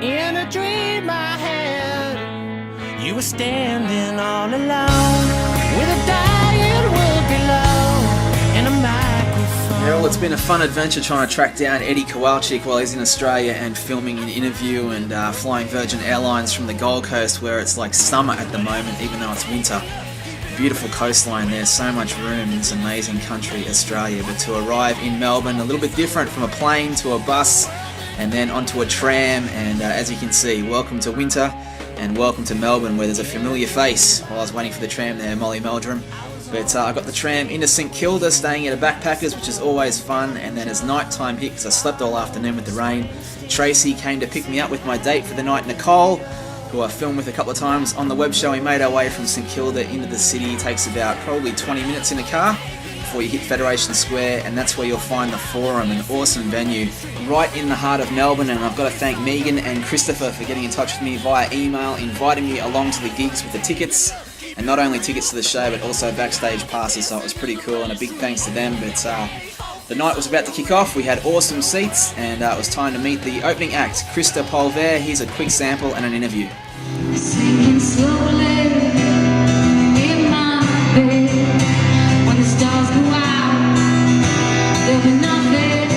In a dream I had, you were standing all alone with a dying world below and a microphone. Yeah, well, it's been a fun adventure trying to track down Eddie Kowalczyk while he's in Australia and filming an interview and flying Virgin Airlines from the Gold Coast, where it's like summer at the moment, even though it's winter. Beautiful coastline there, so much room in this amazing country, Australia. But to arrive in Melbourne, a little bit different, from a plane to a bus and then onto a tram. And as you can see, welcome to winter and welcome to Melbourne, where there's a familiar face. While I was waiting for the tram there, Molly Meldrum. But I got the tram into St Kilda, staying at a backpackers, which is always fun. And then as night time hit, because I slept all afternoon with the rain, Tracy came to pick me up with my date for the night, Nicole, who I filmed with a couple of times on the web show. We made our way from St Kilda into the city. It takes about probably 20 minutes in a car before you hit Federation Square, and that's where you'll find the Forum, an awesome venue right in the heart of Melbourne. And I've got to thank Megan and Christopher for getting in touch with me via email, inviting me along to the gigs with the tickets, and not only tickets to the show but also backstage passes, so it was pretty cool, and a big thanks to them. But the night was about to kick off. We had awesome seats, and it was time to meet the opening act, Krista Polver. Here's a quick sample and an interview. Sinking slowly in my bed. When the stars go out, there'll be nothing left.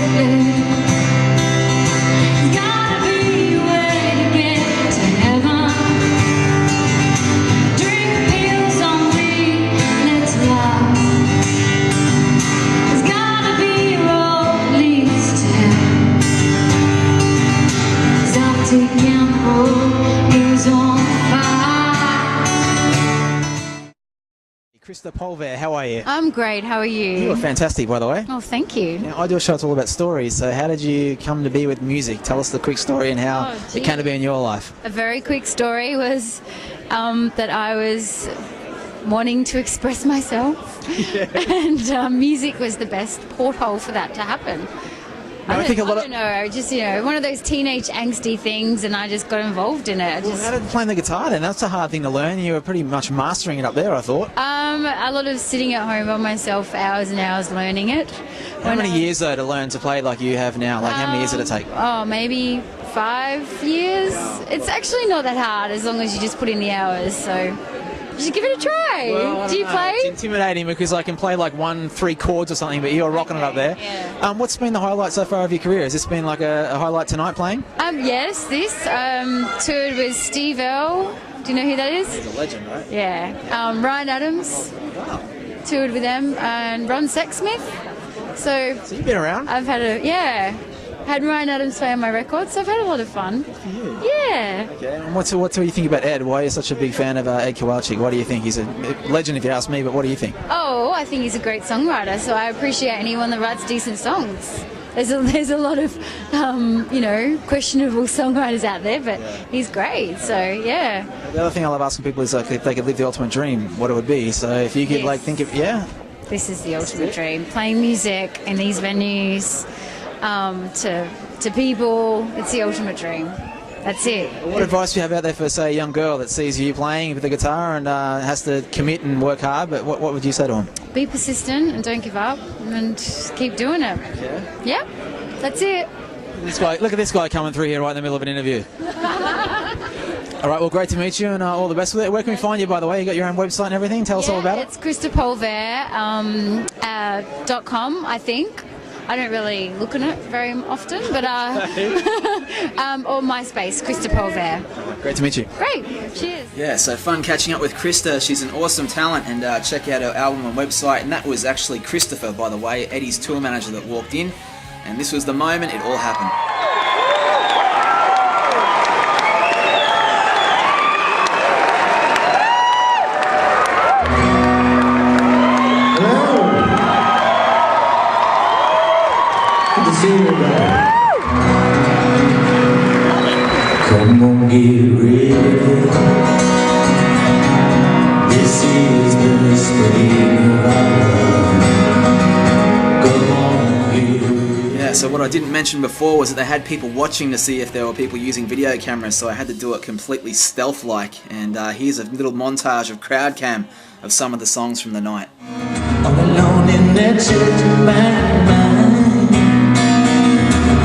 There's gotta be a way to get to heaven. Drink pills on me, let's lie. There's gotta be a road leads to heaven. 'Cause I've taken the road is on fire. Krista Polver, how are you? I'm great, how are you? You are fantastic, by the way. Oh, thank you. Now, I do a show that's all about stories, so how did you come to be with music? Tell us the quick story and how Oh, it came to be in your life. A very quick story was that I was wanting to express myself, and music was the best porthole for that to happen. I think a lot I don't know, just, one of those teenage angsty things, and I just got involved in it. Well, how did playing the guitar then? That's a hard thing to learn. You were pretty much mastering it up there, I thought. A lot of sitting at home by myself, hours and hours learning it. How many years, though, to learn to play like you have now? Like, how many years did it take? Oh, maybe 5 years. It's actually not that hard as long as you just put in the hours, so just give it a try. Well, I Do you don't know. play? It's intimidating because I can play like 1-3 chords or something, but you're rocking it up there. Yeah. What's been the highlight so far of your career? Has this been like a highlight tonight playing? Yes, this toured with Steve Earle. Do you know who that is? He's a legend, right? Yeah. Ryan Adams, toured with them, and Ron Sexsmith. So you've been around? I've had Ryan Adams play on my record, so I've had a lot of fun. For you. Yeah. Okay, and what do you think about Ed? Why are you such a big fan of Ed Kowalczyk? What do you think? He's a legend if you ask me, but what do you think? Oh, I think he's a great songwriter, so I appreciate anyone that writes decent songs. There's a lot of, questionable songwriters out there, but he's great, so yeah. The other thing I love asking people is like, if they could live the ultimate dream, what it would be. So if you could Yes. think of, yeah. This is the ultimate dream. Playing music in these venues to people, it's the ultimate dream. That's it. What advice do you have out there for, say, a young girl that sees you playing with the guitar and has to commit and work hard, but what would you say to them? Be persistent and don't give up and just keep doing it. Yeah, that's it. Look at this guy coming through here right in the middle of an interview. All right, well, great to meet you and all the best with it. Where can we find you, by the way? You got your own website and everything? Tell us all about it. It's christopolver.com, I think. I don't really look at it very often, but or MySpace, Krista Polver. Great to meet you. Great, cheers. Yeah, so fun catching up with Krista. She's an awesome talent, and check out her album and website. And that was actually Christopher, by the way, Eddie's tour manager, that walked in. And this was the moment it all happened. Come on, get ready. This is the spring of our love. Come on, get ready. Yeah, so what I didn't mention before was that they had people watching to see if there were people using video cameras, so I had to do it completely stealth-like. And here's a little montage of crowd cam of some of the songs from the night. All alone in that church of my mind,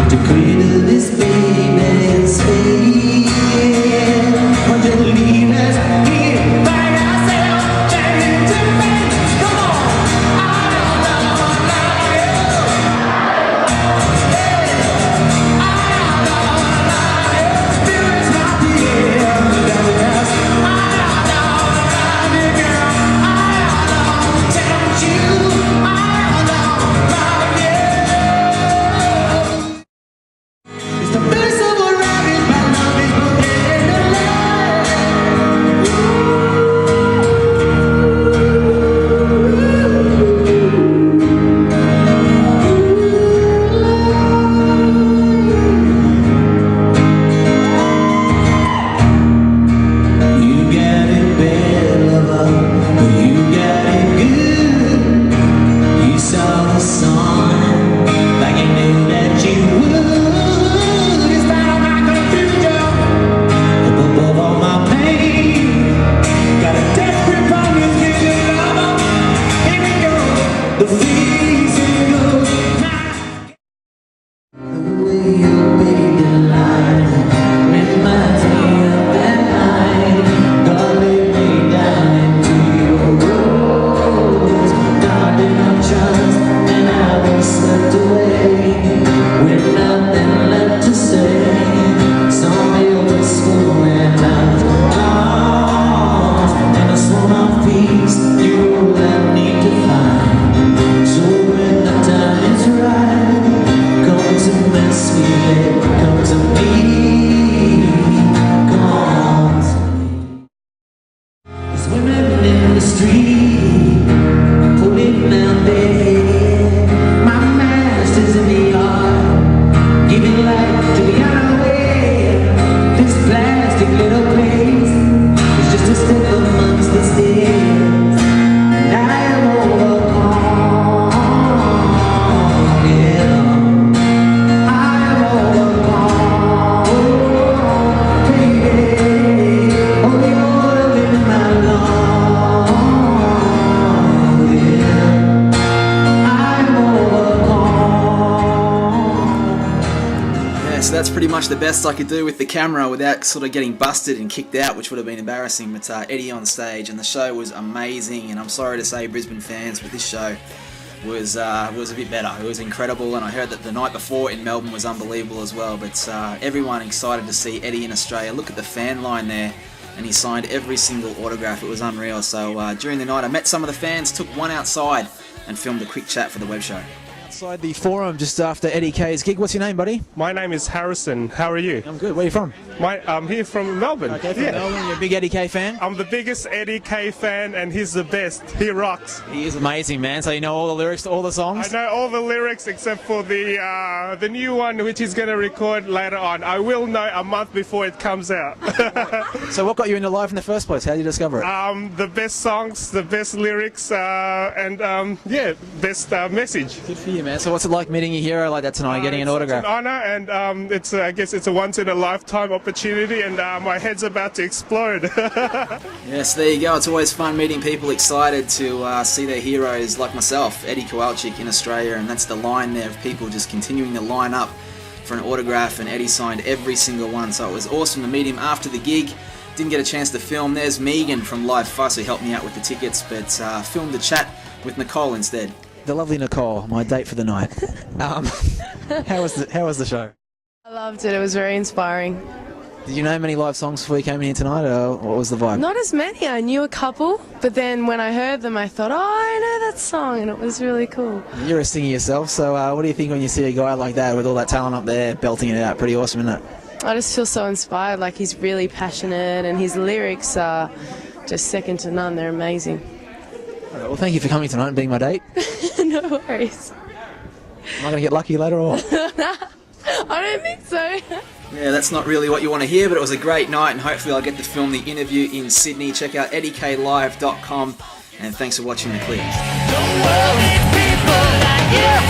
to cradle this baby's face. So that's pretty much the best I could do with the camera without sort of getting busted and kicked out, which would have been embarrassing. But Eddie on stage, and the show was amazing. And I'm sorry to say, Brisbane fans, but this show was a bit better. It was incredible, and I heard that the night before in Melbourne was unbelievable as well. But everyone excited to see Eddie in Australia. Look at the fan line there, and he signed every single autograph. It was unreal. So during the night, I met some of the fans, took one outside, and filmed a quick chat for the web show. Outside the forum just after Eddie K's gig. What's your name, buddy? My name is Harrison. How are you? I'm good. Where are you from? I'm here from Melbourne. Okay, from Melbourne. You're a big Eddie K fan? I'm the biggest Eddie K fan, and he's the best. He rocks. He is amazing, man. So you know all the lyrics to all the songs? I know all the lyrics except for the new one, which he's going to record later on. I will know a month before it comes out. So what got you into live in the first place? How did you discover it? The best songs, the best lyrics, and best message. Good for you, man. So what's it like meeting a hero like that tonight, getting an autograph? It's an honor, and I guess it's a once-in-a-lifetime opportunity, and my head's about to explode. Yes, there you go. It's always fun meeting people excited to see their heroes like myself, Eddie Kowalczyk in Australia, and that's the line there of people just continuing to line up for an autograph, and Eddie signed every single one. So it was awesome to meet him after the gig. Didn't get a chance to film. There's Megan from Live Fuss who helped me out with the tickets, but filmed the chat with Nicole instead. The lovely Nicole, my date for the night. How was the show? I loved it. It was very inspiring. Did you know many live songs before you came in here tonight, or what was the vibe? Not as many. I knew a couple, but then when I heard them, I thought, oh, I know that song, and it was really cool. You're a singer yourself, so what do you think when you see a guy like that with all that talent up there belting it out? Pretty awesome, isn't it? I just feel so inspired. Like, he's really passionate, and his lyrics are just second to none. They're amazing. All right, well, thank you for coming tonight and being my date. No worries. Am I going to get lucky later or what? I don't think so. Yeah, that's not really what you want to hear, but it was a great night, and hopefully I'll get to film the interview in Sydney. Check out eddieklive.com, and thanks for watching the clip. Don't worry, people, like you.